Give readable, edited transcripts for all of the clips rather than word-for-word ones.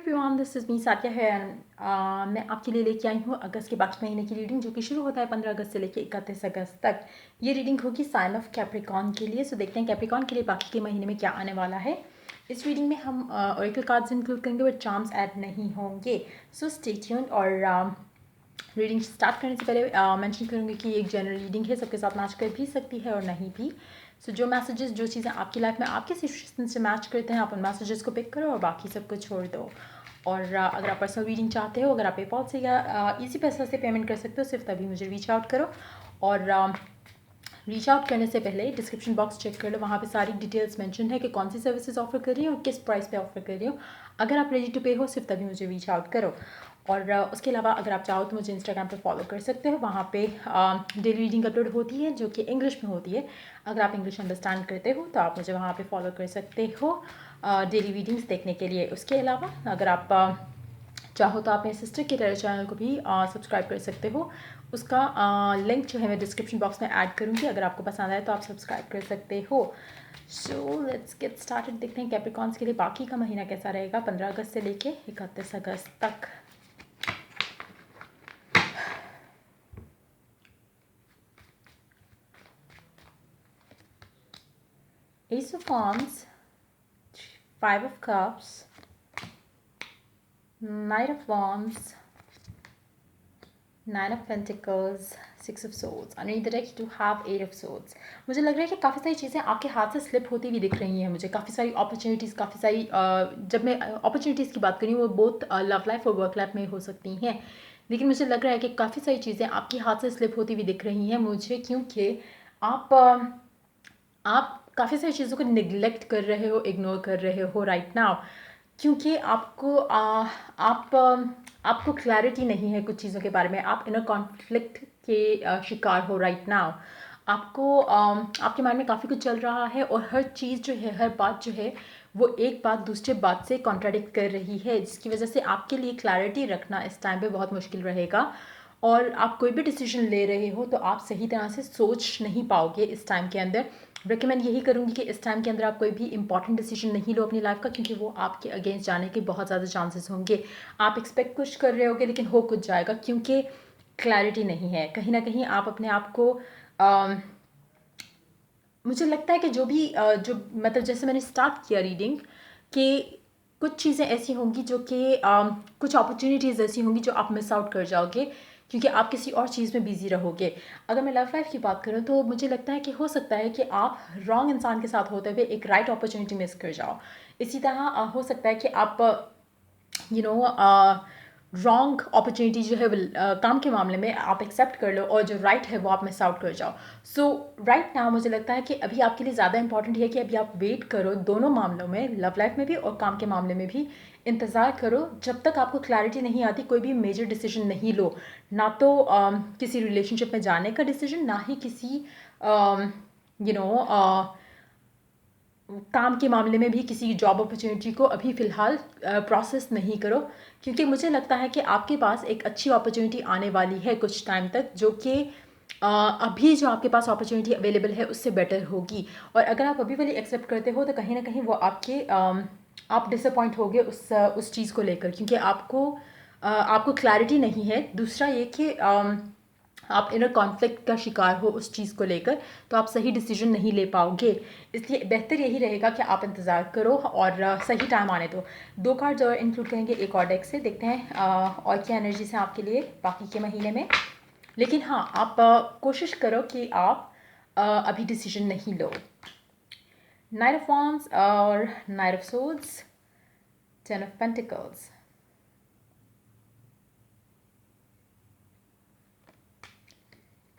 Everyone, this is me साथिया है। मैं आपके लिए लेके आई हूँ अगस्त के बाकी महीने की रीडिंग, जो कि शुरू होता है 15 अगस्त से लेके 31 अगस्त तक। ये रीडिंग होगी साइन ऑफ कैप्रिकॉर्न के लिए। सो देखते हैं कैप्रिकॉर्न के लिए बाकी के महीने में क्या आने वाला है। इस रीडिंग में हम ऑरेकल कार्ड्स इंक्लूड करेंगे, बट चार्म्स ऐड नहीं होंगे। So stay tuned. और रीडिंग स्टार्ट करने से पहले मेंशन करूँगी कि एक जनरल रीडिंग है, सबके साथ मैच कर भी सकती है और नहीं भी। सो जो मैसेजेस, जो चीज़ें आपकी लाइफ में आपके सिचुएशन से मैच करते हैं, आप उन मैसेजेस को पिक करो और बाकी सबको छोड़ दो। और अगर आप पर्सनल रीडिंग चाहते हो, अगर आप पेपॉल से या इजी पैसा से पेमेंट कर सकते हो, सिर्फ तभी मुझे रीच आउट करो। और रीच आउट करने से पहले डिस्क्रिप्शन बॉक्स चेक कर लो, वहाँ पे सारी डिटेल्स मेंशन है कि कौन सी सर्विसेज ऑफर कर रही हूँ और किस प्राइस पे ऑफर कर रही हूँ। अगर आप रेडी टू पे हो, सिर्फ तभी मुझे रीच आउट करो। और उसके अलावा अगर आप चाहो तो मुझे इंस्टाग्राम पे फॉलो कर सकते हो, वहाँ पे डेली रीडिंग अपलोड होती है जो कि इंग्लिश में होती है। अगर आप इंग्लिश अंडरस्टैंड करते हो तो आप मुझे वहाँ पे फॉलो कर सकते हो डेली रीडिंग्स देखने के लिए। उसके अलावा अगर आप चाहो तो आप मेरे सिस्टर के टेलीग्राम चैनल को भी सब्सक्राइब कर सकते हो। उसका लिंक जो है मैं डिस्क्रिप्शन बॉक्स में ऐड करूँगी, अगर आपको पसंद आए तो आप सब्सक्राइब कर सकते हो। So let's get started. देखते हैं कैप्रिकॉर्न्स के लिए बाकी का महीना कैसा रहेगा 15 अगस्त से लेके 31 अगस्त तक। Ace of Wands, Five of Cups, Knight of Wands, Nine of Pentacles, Six of Swords. Underneath the deck you have Eight of Swords. मुझे लग रहा है कि काफ़ी सारी चीज़ें आपके हाथ से स्लिप होती हुई दिख रही हैं मुझे। काफ़ी सारी अपॉर्चुनिटीज़, काफ़ी सारी जब मैं अपॉर्चुनिटीज़ की बात करी वो बहुत लव लाइफ और वर्क लाइफ में हो सकती हैं, लेकिन मुझे लग रहा है कि काफ़ी सारी चीज़ें आपके हाथ से स्लिप होती हुई दिख रही हैं मुझे, क्योंकि आप काफ़ी सारी चीज़ों को निगलेक्ट कर रहे हो, इग्नोर कर रहे हो राइट नाउ, क्योंकि आपको क्लैरिटी नहीं है कुछ चीज़ों के बारे में। आप इनर कॉन्फ्लिक्ट के शिकार हो राइट नाउ। आपके माइंड में काफ़ी कुछ चल रहा है और हर चीज़ जो है, हर बात जो है वो एक बात दूसरे बात से कॉन्ट्राडिक्ट कर रही है, जिसकी वजह से आपके लिए क्लैरिटी रखना इस टाइम पे बहुत मुश्किल रहेगा। और आप कोई भी डिसीजन ले रहे हो तो आप सही तरह से सोच नहीं पाओगे इस टाइम के अंदर। रिकमेंड यही करूँगी कि इस टाइम के अंदर आप कोई भी इंपॉर्टेंट डिसीजन नहीं लो अपनी लाइफ का, क्योंकि वो आपके अगेंस्ट जाने के बहुत ज़्यादा चांसेस होंगे। आप एक्सपेक्ट कुछ कर रहे होगे लेकिन हो कुछ जाएगा, क्योंकि क्लैरिटी नहीं है। कहीं ना कहीं आप अपने आप को मुझे लगता है कि जो भी जो मतलब जैसे मैंने स्टार्ट किया रीडिंग कि कुछ चीज़ें ऐसी होंगी जो कि कुछ अपॉर्चुनिटीज़ ऐसी होंगी जो आप मिस आउट कर जाओगे, क्योंकि आप किसी और चीज़ में बिजी रहोगे। अगर मैं लव लाइफ की बात करूँ तो मुझे लगता है कि हो सकता है कि आप रॉन्ग इंसान के साथ होते हुए एक राइट अपॉर्चुनिटी मिस कर जाओ। इसी तरह हो सकता है कि आप रॉन्ग अपॉर्चुनिटी जो है काम के मामले में आप एक्सेप्ट कर लो और जो राइट है वो आप मिस आउट कर जाओ। सो राइट नाउ मुझे लगता है कि अभी आपके लिए ज़्यादा इंपॉर्टेंट है कि अभी आप वेट करो, दोनों मामलों में, लव लाइफ में भी और काम के मामले में भी इंतज़ार करो। जब तक आपको क्लैरिटी नहीं आती कोई भी मेजर डिसीजन नहीं लो, ना तो किसी रिलेशनशिप में जाने का डिसीजन, ना ही किसी काम के मामले में भी किसी जॉब अपॉर्चुनिटी को अभी फ़िलहाल प्रोसेस नहीं करो, क्योंकि मुझे लगता है कि आपके पास एक अच्छी अपॉर्चुनिटी आने वाली है कुछ टाइम तक, जो कि अभी जो आपके पास अपॉर्चुनिटी अवेलेबल है उससे बेटर होगी। और अगर आप अभी वाली एक्सेप्ट करते हो तो कहीं ना कहीं वो आप डिसअपॉइंट होगे उस चीज़ को लेकर, क्योंकि आपको क्लैरिटी नहीं है। दूसरा ये कि आप इनर कॉन्फ्लिक्ट का शिकार हो उस चीज़ को लेकर, तो आप सही डिसीजन नहीं ले पाओगे। इसलिए बेहतर यही रहेगा कि आप इंतज़ार करो और सही टाइम आने दो। 2 कार्ड्स और इंक्लूड करेंगे एक और डेक से, देखते हैं और क्या एनर्जीज हैं आपके लिए बाकी के महीने में। लेकिन हाँ, आप कोशिश करो कि आप अभी डिसीजन नहीं लो। नाइट ऑफ वॉन्ड्स और night of swords, 10 of pentacles,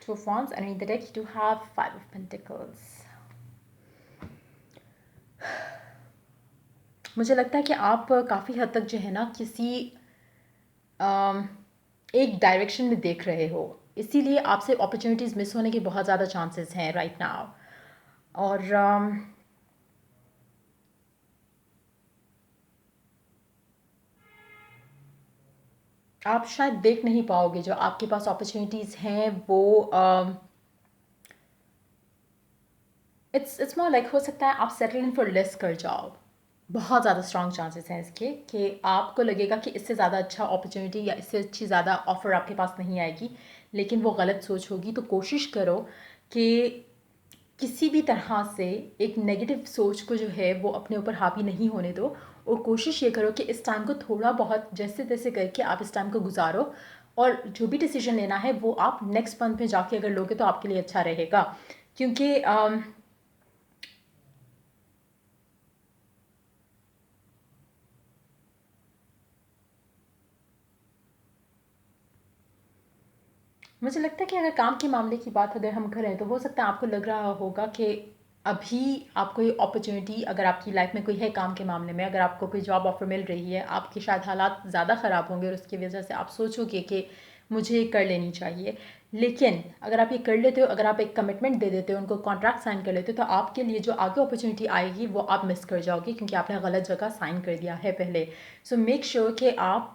Two of Wands, and in the deck you do have Five of Pentacles. मुझे लगता है कि आप काफ़ी हद तक जो है ना किसी एक डायरेक्शन में देख रहे हो, इसीलिए आपसे अपॉर्चुनिटीज़ मिस होने के बहुत ज़्यादा चांसेस हैं राइट नाउ। और आप शायद देख नहीं पाओगे जो आपके पास अपॉर्चुनिटीज़ हैं वो इट्स मोर लाइक हो सकता है आप सेटल इन फॉर लेस कर जाओ। बहुत ज़्यादा स्ट्रॉन्ग चांसेस हैं इसके कि आपको लगेगा कि इससे ज़्यादा अच्छा अपॉर्चुनिटी या इससे अच्छी ज़्यादा ऑफ़र आपके पास नहीं आएगी, लेकिन वो गलत सोच होगी। तो कोशिश करो कि किसी भी तरह से एक नेगेटिव सोच को जो है वो अपने ऊपर हावी नहीं होने दो, और कोशिश ये करो कि इस टाइम को थोड़ा बहुत जैसे तैसे करके आप इस टाइम को गुजारो, और जो भी डिसीजन लेना है वो आप नेक्स्ट मंथ में जाके अगर लोगे तो आपके लिए अच्छा रहेगा। क्योंकि मुझे लगता है कि अगर काम के मामले की बात अगर हम करें तो हो सकता है आपको लग रहा होगा कि अभी आपको ये अपॉर्चुनिटी अगर आपकी लाइफ में कोई है काम के मामले में, अगर आपको कोई जॉब ऑफर मिल रही है, आपके शायद हालात ज़्यादा ख़राब होंगे और उसकी वजह से आप सोचोगे कि मुझे ये कर लेनी चाहिए। लेकिन अगर आप ये कर लेते हो, अगर आप एक कमिटमेंट दे देते हो, उनको कॉन्ट्रैक्ट साइन कर लेते हो, तो आपके लिए जो आगे अपॉर्चुनिटी आएगी वो आप मिस कर जाओगे क्योंकि आपने गलत जगह साइन कर दिया है पहले। सो मेक श्योर कि आप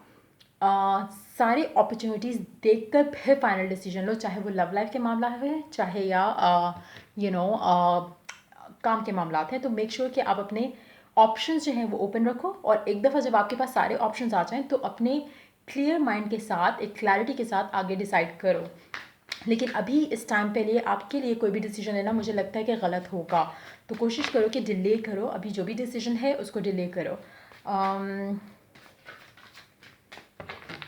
सारी अपॉर्चुनिटीज़ देखकर फिर फाइनल डिसीजन लो, चाहे वो लव लाइफ के मामला है, चाहे या यू नो काम के मामला हैं। तो मेक श्योर कि आप अपने ऑप्शंस जो हैं वो ओपन रखो, और एक दफ़ा जब आपके पास सारे ऑप्शंस आ जाएं तो अपने क्लियर माइंड के साथ, एक क्लैरिटी के साथ आगे डिसाइड करो। लेकिन अभी इस टाइम पे लिए आपके लिए कोई भी डिसीजन लेना मुझे लगता है कि गलत होगा। तो कोशिश करो कि डिले करो, अभी जो भी डिसीजन है उसको डिले करो।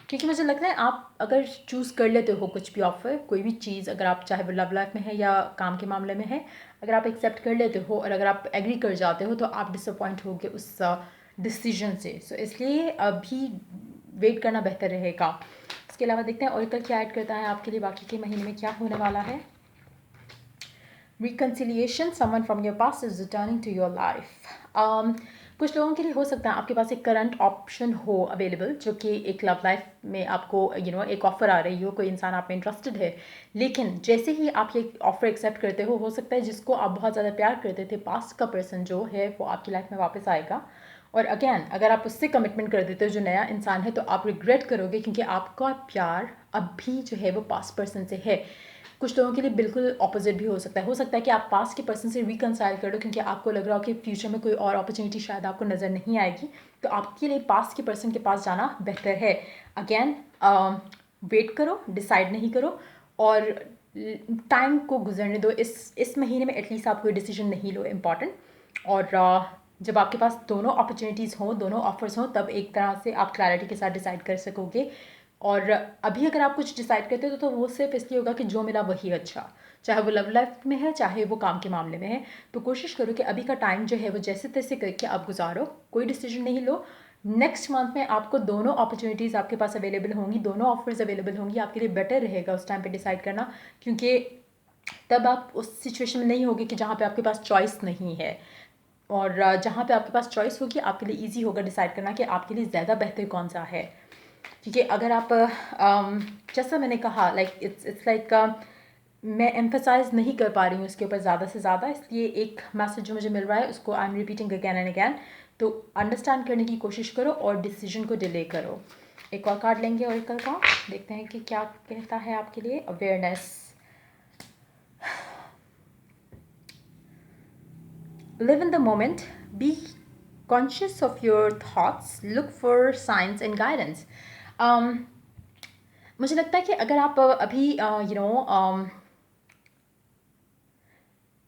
क्योंकि मुझे लगता है आप अगर चूज़ कर लेते हो कुछ भी ऑफ़र, कोई भी चीज़, अगर आप चाहे वो लव लाइफ में है या काम के मामले में है, अगर आप एक्सेप्ट कर लेते हो और अगर आप एग्री कर जाते हो तो आप डिसअपॉइंट होगे उस डिसीजन से। सो इसलिए अभी वेट करना बेहतर रहेगा। इसके अलावा देखते हैं ऑरेकल क्या ऐड करता है आपके लिए, बाकी के महीने में क्या होने वाला है। Reconciliation, someone from your past is returning to your life. कुछ लोगों के लिए हो सकता है आपके पास एक करंट ऑप्शन हो अवेलेबल, जो कि एक लव लाइफ में आपको एक ऑफ़र आ रही हो, कोई इंसान आप में इंटरेस्टेड है, लेकिन जैसे ही आप ये ऑफ़र एक्सेप्ट करते हो सकता है जिसको आप बहुत ज़्यादा प्यार करते थे, पास्ट का पर्सन जो है वो आपकी लाइफ में वापस आएगा। और अगेन अगर आप उससे कमिटमेंट कर देते हो जो नया इंसान है, तो आप रिग्रेट करोगे क्योंकि आपका प्यार अभी जो है वो पास्ट पर्सन से है। कुछ लोगों के लिए बिल्कुल ऑपोजिट भी हो सकता है कि आप पास्ट के पर्सन से रिकनसाइल कर लो क्योंकि आपको लग रहा हो कि फ्यूचर में कोई और अपॉर्चुनिटी शायद आपको नज़र नहीं आएगी, तो आपके लिए पास्ट के पर्सन के पास जाना बेहतर है। अगेन वेट करो, डिसाइड नहीं करो, और टाइम को गुजरने दो। इस महीने में एटलीस्ट आप कोई डिसीजन नहीं लो इम्पॉर्टेंट, और जब आपके पास दोनों अपॉर्चुनिटीज़ हों, दोनों ऑफर्स हों, तब एक तरह से आप क्लैरिटी के साथ डिसाइड कर सकोगे। और अभी अगर आप कुछ डिसाइड करते हो तो वो सिर्फ इसलिए होगा कि जो मिला वही अच्छा, चाहे वो लव लाइफ में है चाहे वो काम के मामले में है। तो कोशिश करो कि अभी का टाइम जो है वो जैसे तैसे करके आप गुजारो, कोई डिसीजन नहीं लो। नेक्स्ट मंथ में आपको दोनों अपॉर्चुनिटीज़ आपके पास अवेलेबल होंगी, दोनों ऑफर्स अवेलेबल होंगी, आपके लिए बेटर रहेगा उस टाइम पे डिसाइड करना, क्योंकि तब आप उस सिचुएशन में नहीं होगे कि जहाँ पे आपके पास चॉइस नहीं है। और जहाँ पे आपके पास चॉइस होगी आपके लिए ईजी होगा डिसाइड करना कि आपके लिए ज़्यादा बेहतर कौन सा है। क्योंकि अगर आप जैसा मैंने कहा, लाइक इट्स लाइक मैं एम्फेसाइज नहीं कर पा रही हूँ इसके ऊपर ज़्यादा से ज़्यादा, इसलिए एक मैसेज जो मुझे मिल रहा है उसको I am repeating again and again. तो अंडरस्टैंड करने की कोशिश करो और डिसीजन को डिले करो। एक और कार्ड लेंगे ऑरेकल का, देखते हैं कि क्या कहता है आपके लिए। Awareness, live in the moment, be conscious of your thoughts, look for signs and guidance. मुझे लगता है कि अगर आप अभी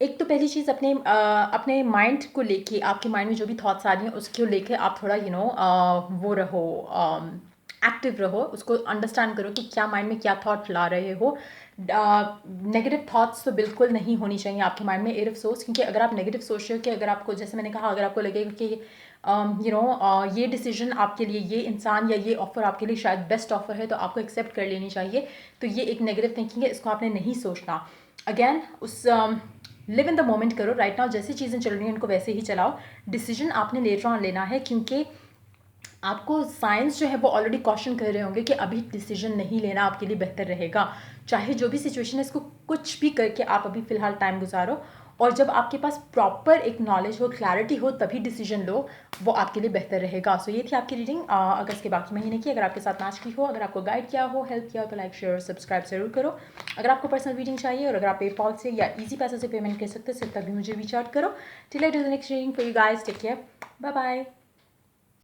एक तो पहली चीज़ अपने माइंड को लेके, आपके माइंड में जो भी थॉट्स आ रही हैं उसको लेके आप थोड़ा वो रहो, एक्टिव रहो, उसको अंडरस्टैंड करो कि क्या माइंड में क्या थॉट ला रहे हो। नेगेटिव थॉट्स तो बिल्कुल नहीं होनी चाहिए आपके माइंड में एयर अफसोस, क्योंकि अगर आप नेगेटिव सोच रहे हो कि अगर आपको, जैसे मैंने कहा, अगर आपको लगेगा कि ये डिसीजन आपके लिए, ये इंसान या ये ऑफ़र आपके लिए शायद बेस्ट ऑफ़र है तो आपको एक्सेप्ट कर लेनी चाहिए, तो ये एक नेगेटिव थिंकिंग है, इसको आपने नहीं सोचना। अगेन उस लिव इन द मोमेंट करो, राइट नाउ जैसी चीज़ें चल रही हैं उनको वैसे ही चलाओ। डिसीजन आपने लेटर ऑन लेना है, क्योंकि आपको साइंस जो है वो ऑलरेडी क्वेश्चन कर रहे होंगे कि अभी डिसीजन नहीं लेना आपके लिए बेहतर रहेगा। चाहे जो भी सिचुएशन है, इसको कुछ भी करके आप अभी फ़िलहाल टाइम गुजारो और जब आपके पास प्रॉपर एक नॉलेज हो, क्लैरिटी हो, तभी डिसीजन लो, वो आपके लिए बेहतर रहेगा। सो ये थी आपकी रीडिंग अगस्त के बाकी महीने की। अगर आपके साथ मैच की हो, अगर आपको गाइड किया हो, हेल्प किया हो, तो लाइक शेयर और सब्सक्राइब जरूर करो। अगर आपको पर्सनल रीडिंग चाहिए और अगर आप पेपॉल से या ईजी पैसे से पेमेंट कर सकते हो, तभी मुझे रीच आउट करो। Till I do the next reading for you guys, take care, bye bye.